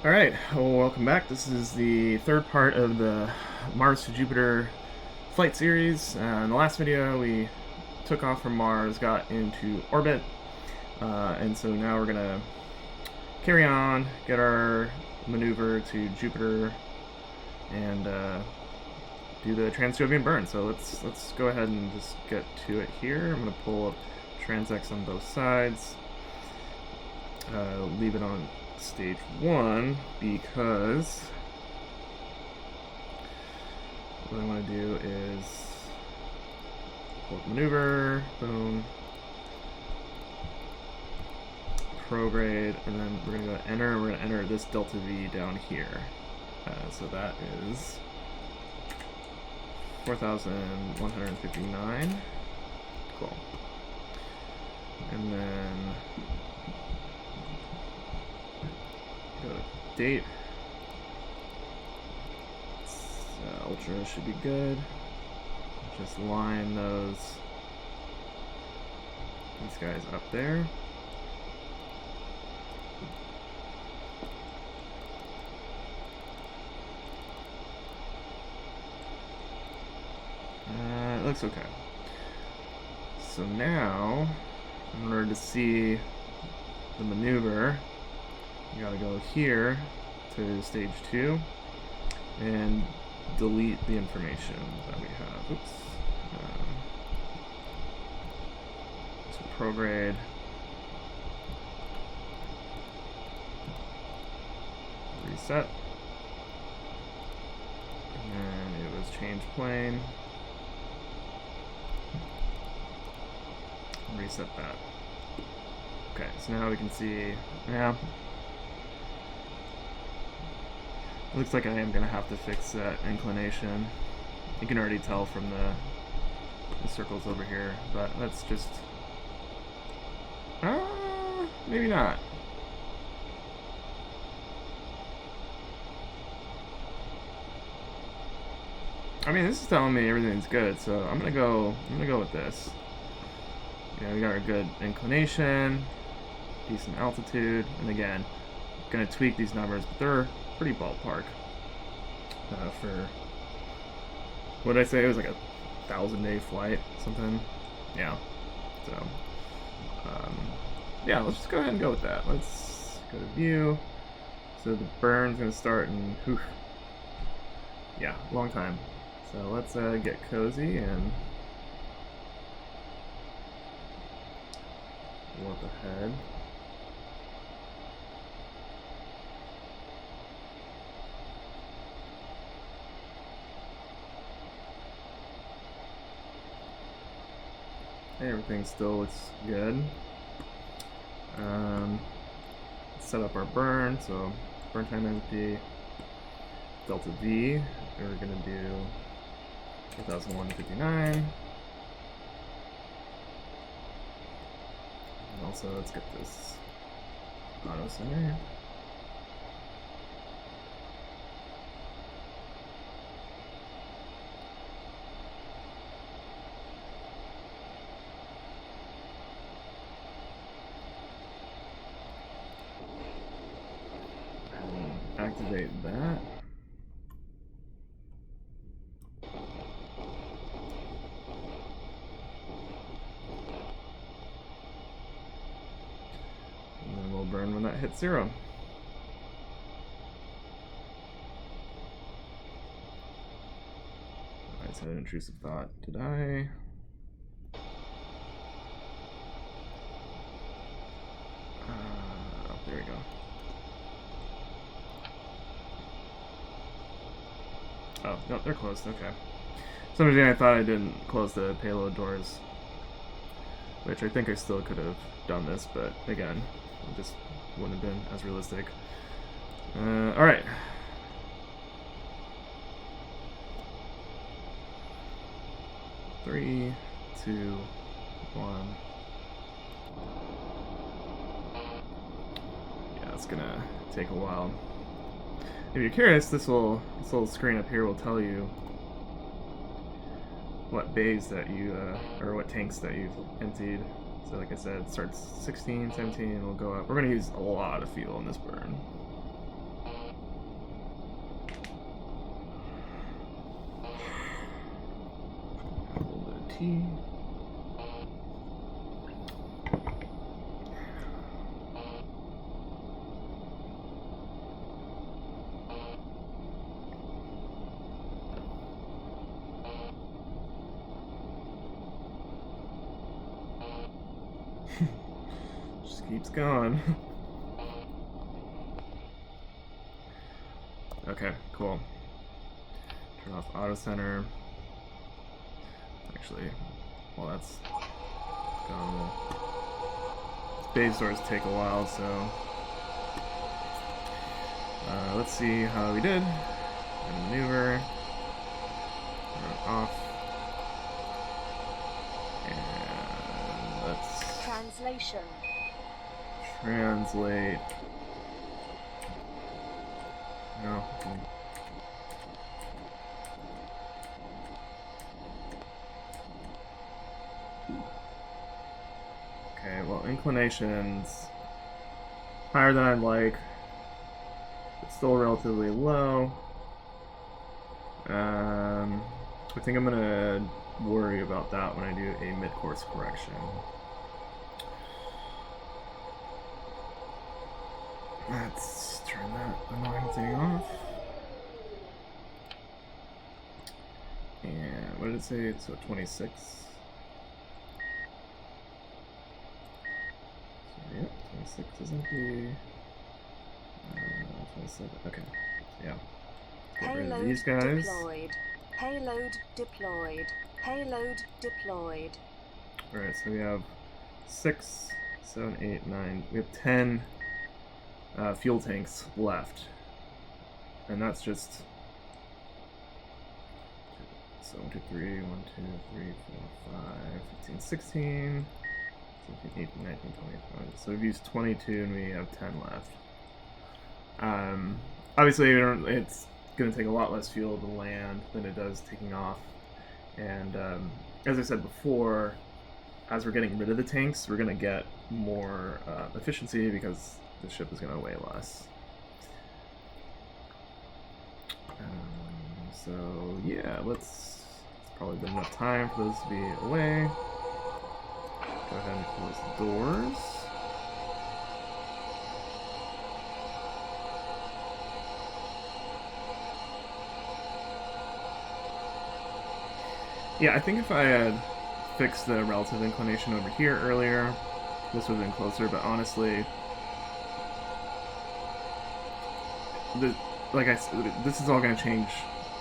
Alright, well, welcome back. This is the third part of the Mars to Jupiter flight series. In the last video, we took off from Mars, got into orbit, and so now we're going to carry on, get our maneuver to Jupiter, and do the Trans-Jovian burn. So let's go ahead and just get to it here. I'm going to pull up transects on both sides, leave it on stage 1 because what I want to do is pull up maneuver, boom, prograde, and then we're going to go enter, and we're going to enter this delta V down here. So that is 4,159. Cool. And then go to date. Ultra should be good. Just line these guys up there. It looks okay. So now, in order to see the maneuver, you gotta go here to stage 2 and delete the information that we have. Oops. So prograde. Reset. And it was change plane. Reset that. Okay, so now we can see, yeah. Looks like I am going to have to fix that inclination. You can already tell from the circles over here, but let's just... maybe not. I mean, this is telling me everything's good, so I'm gonna go with this. Yeah, we got our good inclination, decent altitude, and again, I'm gonna tweak these numbers, but they're pretty ballpark for what did I say? It was like a 1,000-day flight, something. Yeah. So, yeah, let's just go ahead and go with that. Let's go to view. So the burn's gonna start in, yeah, long time. So let's get cozy and warp ahead. Everything still looks good. Set up our burn, so burn time empty, delta V, we're going to do 4,159. And also, let's get this auto center. Activate that. And then we'll burn when that hits 0. I just had an intrusive thought. Did I? Oh, there we go. Oh, no, they're closed, okay. For some reason I thought I didn't close the payload doors, which I think I still could have done this, but again, it just wouldn't have been as realistic. Alright. Three, 2, 1. Yeah, it's gonna take a while. If you're curious, this little screen up here will tell you what bays that you, or what tanks that you've emptied. So like I said, it starts 16, 17, and we'll go up. We're going to use a lot of fuel in this burn. T. Just keeps going. Okay, cool. Turn off auto center. Actually, well, that's gone. Base doors take a while, so let's see how we did. And maneuver. Turn off. And let's translation. Translate. No. Okay, well, inclinations higher than I'd like, but still relatively low. I think I'm gonna worry about that when I do a mid-course correction. Let's turn that annoying thing off. And what did it say? So 26. So, yep, 26 isn't the 27. Okay, so yeah. Get rid of these guys. Deployed. Payload deployed. Payload deployed. Alright, so we have 6, 7, 8, 9. We have 10 fuel tanks left. And that's just. So 1, 2, 3, 1, 2, 3, 4, 5, 15, 16, 17, 18, 19, 20. So we've used 22 and we have 10 left. Obviously, it's going to take a lot less fuel to land than it does taking off. And as I said before, as we're getting rid of the tanks, we're going to get more efficiency because the ship is going to weigh less. So yeah, it's probably been enough time for those to be away. Go ahead and close the doors. Yeah, I think if I had fixed the relative inclination over here earlier, this would have been closer, but honestly, like I said, this is all going to change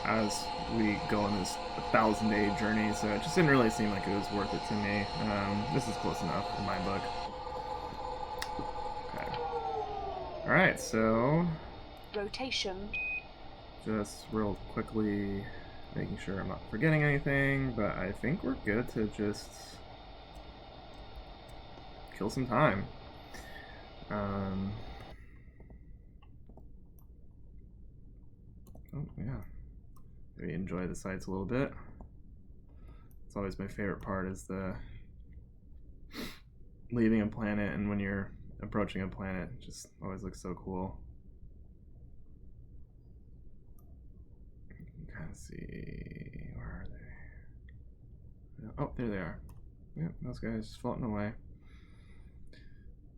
as we go on this 1,000-day journey, so it just didn't really seem like it was worth it to me. This is close enough in my book. Okay. Alright, so rotation. Just real quickly making sure I'm not forgetting anything, but I think we're good to just kill some time. Oh, yeah. Maybe enjoy the sights a little bit. It's always my favorite part, is the leaving a planet, and when you're approaching a planet, it just always looks so cool. Kind of see, where are they? Oh, there they are. Yep, those guys floating away.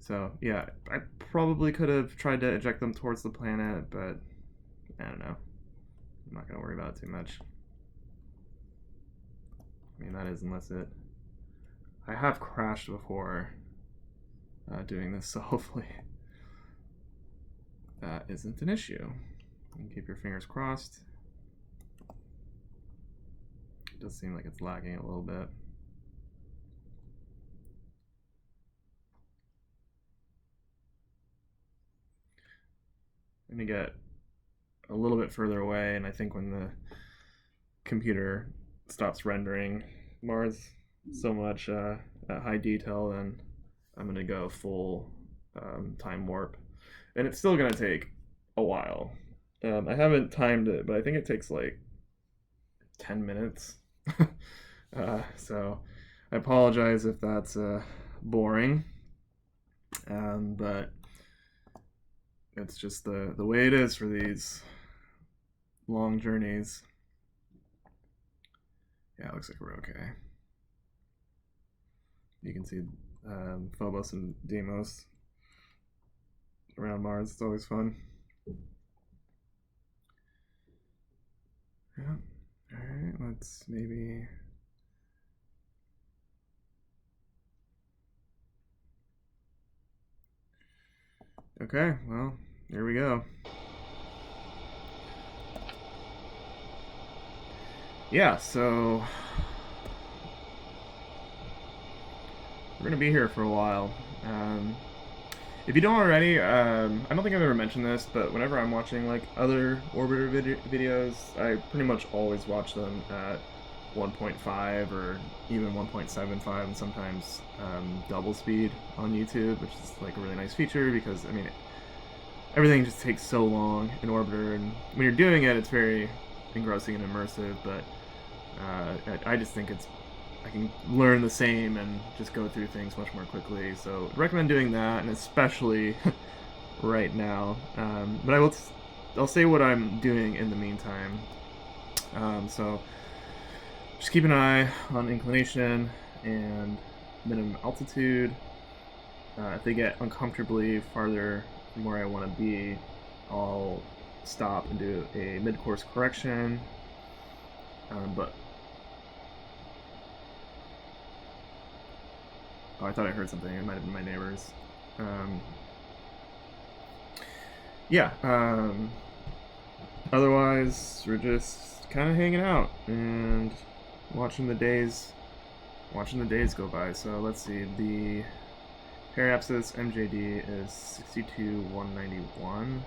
So yeah, I probably could have tried to eject them towards the planet, but I don't know. I'm not gonna worry about it too much. I mean, that is unless it. I have crashed before doing this, so hopefully that isn't an issue. And keep your fingers crossed. It does seem like it's lagging a little bit. I'm gonna get a little bit further away, and I think when the computer stops rendering Mars so much at high detail, then I'm gonna go full time warp, and it's still gonna take a while. I haven't timed it, but I think it takes like 10 minutes. So I apologize if that's boring, but it's just the way it is for these long journeys. Yeah, it looks like we're okay. You can see Phobos and Deimos around Mars. It's always fun. Yeah. Alright, let's maybe... Okay, well, here we go. Yeah, so we're gonna be here for a while. If you don't already, I don't think I've ever mentioned this, but whenever I'm watching like other orbiter videos, I pretty much always watch them at 1.5 or even 1.75, and sometimes double speed on YouTube, which is like a really nice feature because I mean everything just takes so long in orbiter, and when you're doing it, it's very engrossing and immersive. But I just think I can learn the same and just go through things much more quickly. So I'd recommend doing that, and especially right now. But I'll say what I'm doing in the meantime. So just keep an eye on inclination and minimum altitude. If they get uncomfortably farther from where I want to be, I'll stop and do a mid-course correction. But oh, I thought I heard something. It might have been my neighbors. Yeah. Otherwise, we're just kind of hanging out and watching the days go by. So let's see. The periapsis MJD is 62,191.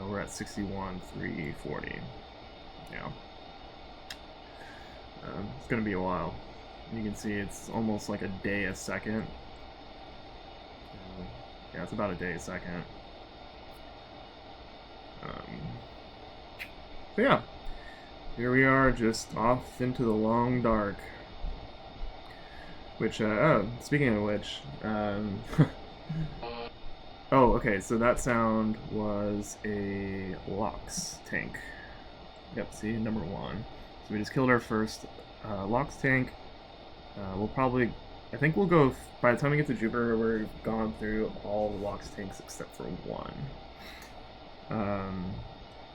We're at 61,340. Yeah. It's gonna be a while. You can see it's almost like a day a second. Yeah, it's about a day a second. So yeah, here we are, just off into the long dark. Which, oh, speaking of which, oh, okay, so that sound was a LOX tank. Yep, see, number 1. So we just killed our first LOX tank. We'll probably, I think we'll go, by the time we get to Jupiter, we've gone through all the LOX tanks except for 1.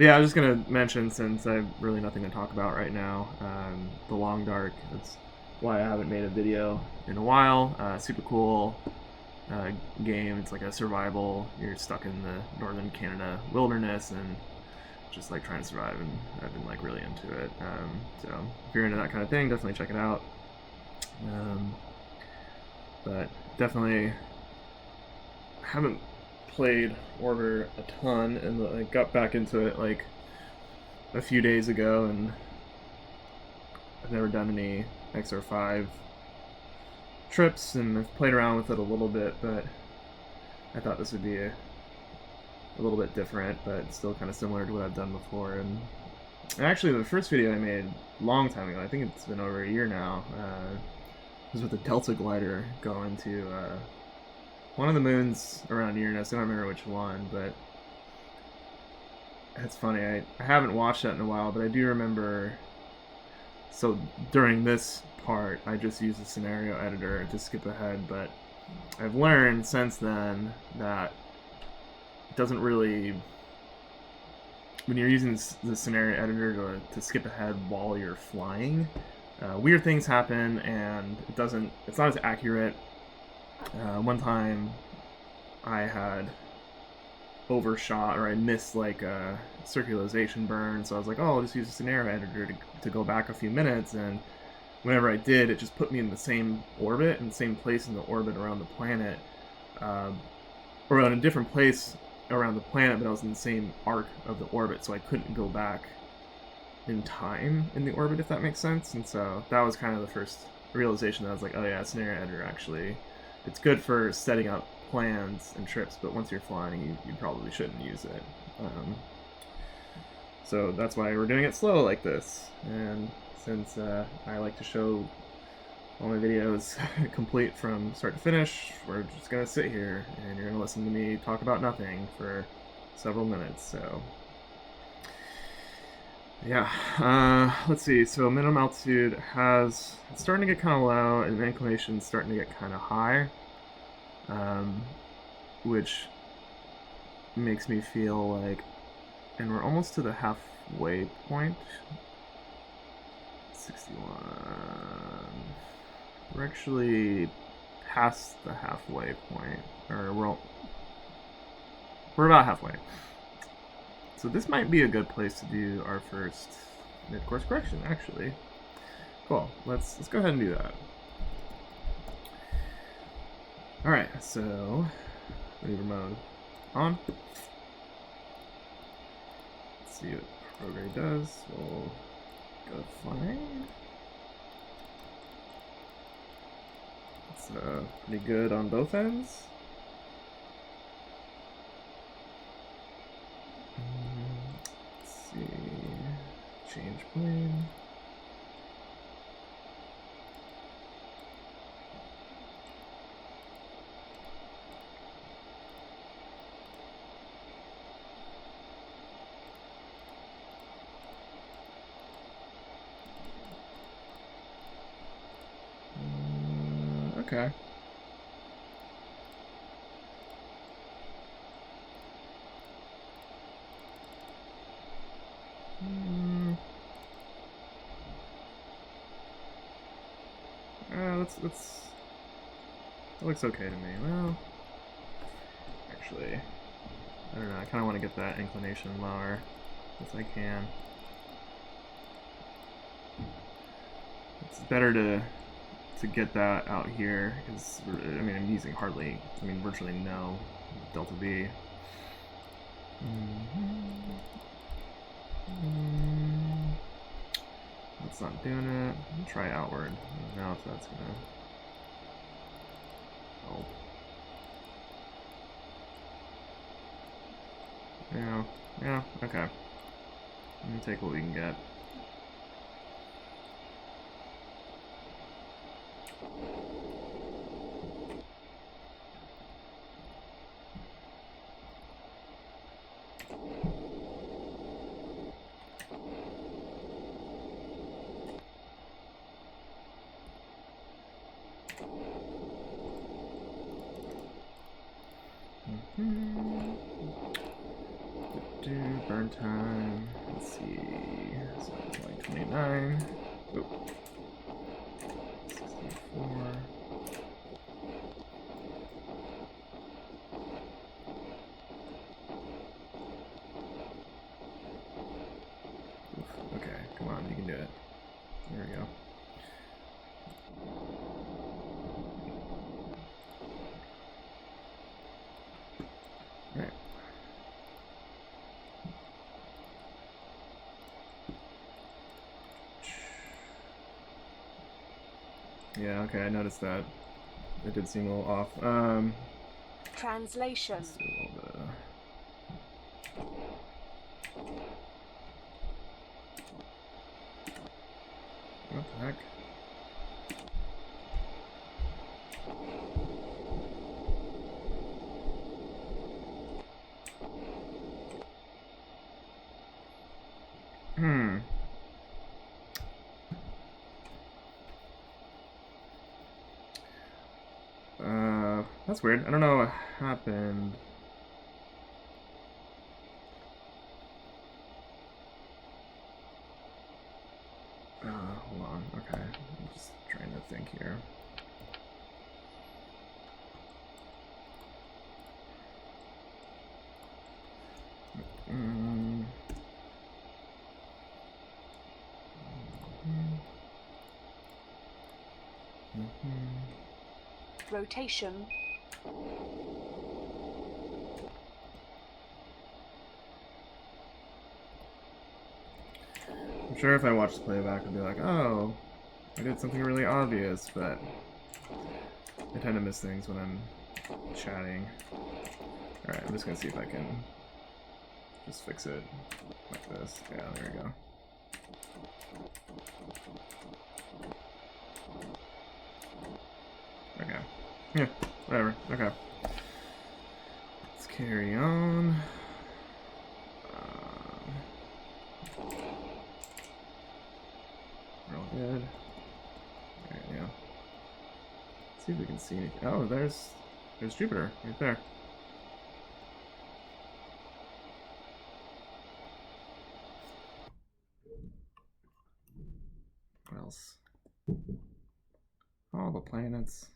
Yeah, I was just going to mention, since I have really nothing to talk about right now, the Long Dark. That's why I haven't made a video in a while. Super cool game. It's like a survival. You're stuck in the northern Canada wilderness and just like trying to survive, and I've been like really into it. So if you're into that kind of thing, definitely check it out. But definitely haven't played Orbiter a ton, and I got back into it like a few days ago, and I've never done any XR5 trips, and I've played around with it a little bit, but I thought this would be a little bit different, but still kind of similar to what I've done before. And actually, the first video I made a long time ago, I think it's been over a year now, was with the Delta glider going to one of the moons around Uranus. I don't remember which one, but it's funny. I haven't watched that in a while, but I do remember. So during this part, I just used a scenario editor to skip ahead, but I've learned since then that it doesn't really, when you're using the scenario editor to skip ahead while you're flying, weird things happen, and it's not as accurate. One time I had overshot, or I missed like a circularization burn, so I was like, oh, I'll just use a scenario editor to go back a few minutes, and whenever I did, it just put me in the same orbit, in the same place in the orbit around the planet, or in a different place around the planet, but I was in the same arc of the orbit, so I couldn't go back in time in the orbit, if that makes sense. And so that was kind of the first realization that I was like, oh yeah, scenario editor actually, it's good for setting up plans and trips, but once you're flying, you probably shouldn't use it. So that's why we're doing it slow like this. And since I like to show all my videos complete from start to finish, we're just gonna sit here and you're gonna listen to me talk about nothing for several minutes. So Yeah, let's see. So minimum altitude it's starting to get kind of low, and the inclination's starting to get kind of high, which makes me feel like, and we're almost to the halfway point. 61. We're actually past the halfway point, or we're about halfway. So this might be a good place to do our first mid-course correction, actually. Cool. Let's go ahead and do that. All right. So maneuver mode on. Let's see what prograde does. We'll go flying. It's pretty good on both ends. Let's see. Change plane. Okay. That looks okay to me. Well, actually, I don't know. I kind of want to get that inclination lower as I can. It's better to get that out here because I mean I'm using virtually no delta V. That's not doing it. I'll try outward. I don't know if that's gonna help. Yeah, okay. Let me take what we can get. Burn time. Let's see. So it's like 29. Oop. 64. Oof. Okay, come on, you can do it. There we go. Alright. Yeah, okay, I noticed that. It did seem a little off. Translation. Let's do a little bit of... What the heck? That's weird. I don't know what happened. Hold on. Okay. I'm just trying to think here. Rotation. I'm sure if I watched the playback, I'd be like, oh, I did something really obvious, but I tend to miss things when I'm chatting. Alright, I'm just gonna see if I can just fix it like this. Yeah, there we go. Okay. Yeah, whatever. Okay. Let's carry on. good. Alright, yeah. Let's see if we can see anything. Oh, there's Jupiter right there. What else? All the planets.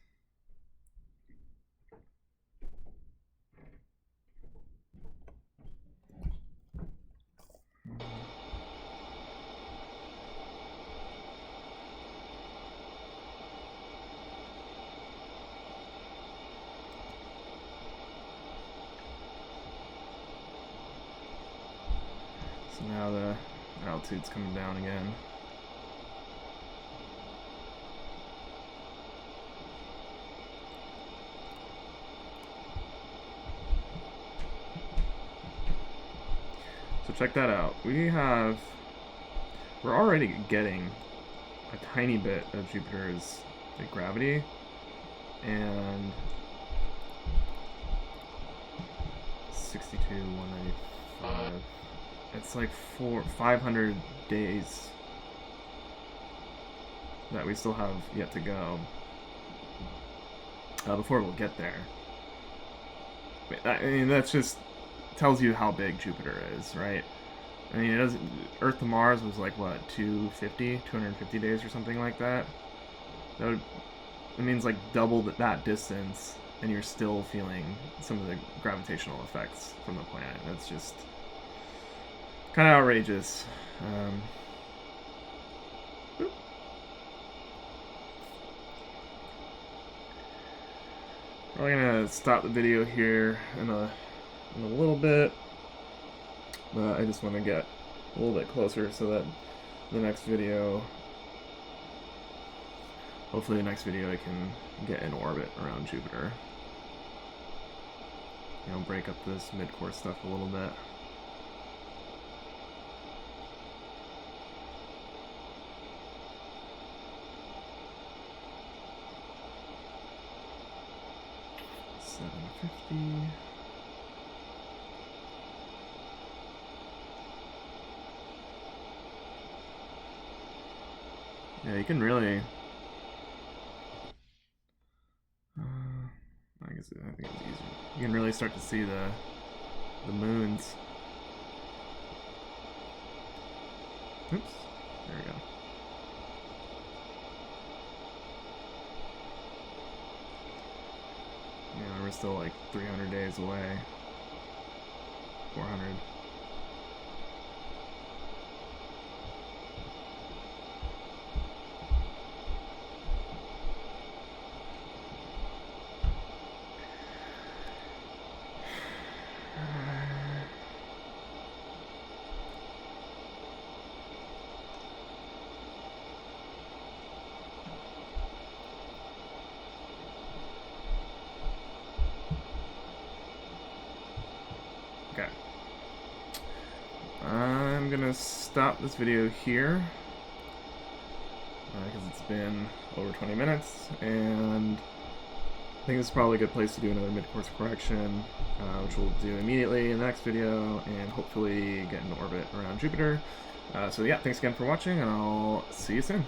So now the altitude's coming down again. So check that out. We're already getting a tiny bit of Jupiter's gravity, and 62, 195. It's like 500 days that we still have yet to go before we'll get there. I mean, that's just tells you how big Jupiter is, right? I mean, Earth to Mars was like, what, 250 days or something like that? It means like double that distance, and you're still feeling some of the gravitational effects from the planet. That's just kind of outrageous. We're gonna stop the video here in a little bit, but I just want to get a little bit closer so that the next video, hopefully the next video, I can get in orbit around Jupiter. You know, break up this mid-course stuff a little bit. $750. Yeah, you can really. I think it's easier. You can really start to see the moons. Oops. There we go. Yeah, we're still like 300 days away. 400. Okay. I'm gonna stop this video here because it's been over 20 minutes, and I think this is probably a good place to do another mid-course correction, which we'll do immediately in the next video, and hopefully get into orbit around Jupiter. So yeah, thanks again for watching, and I'll see you soon.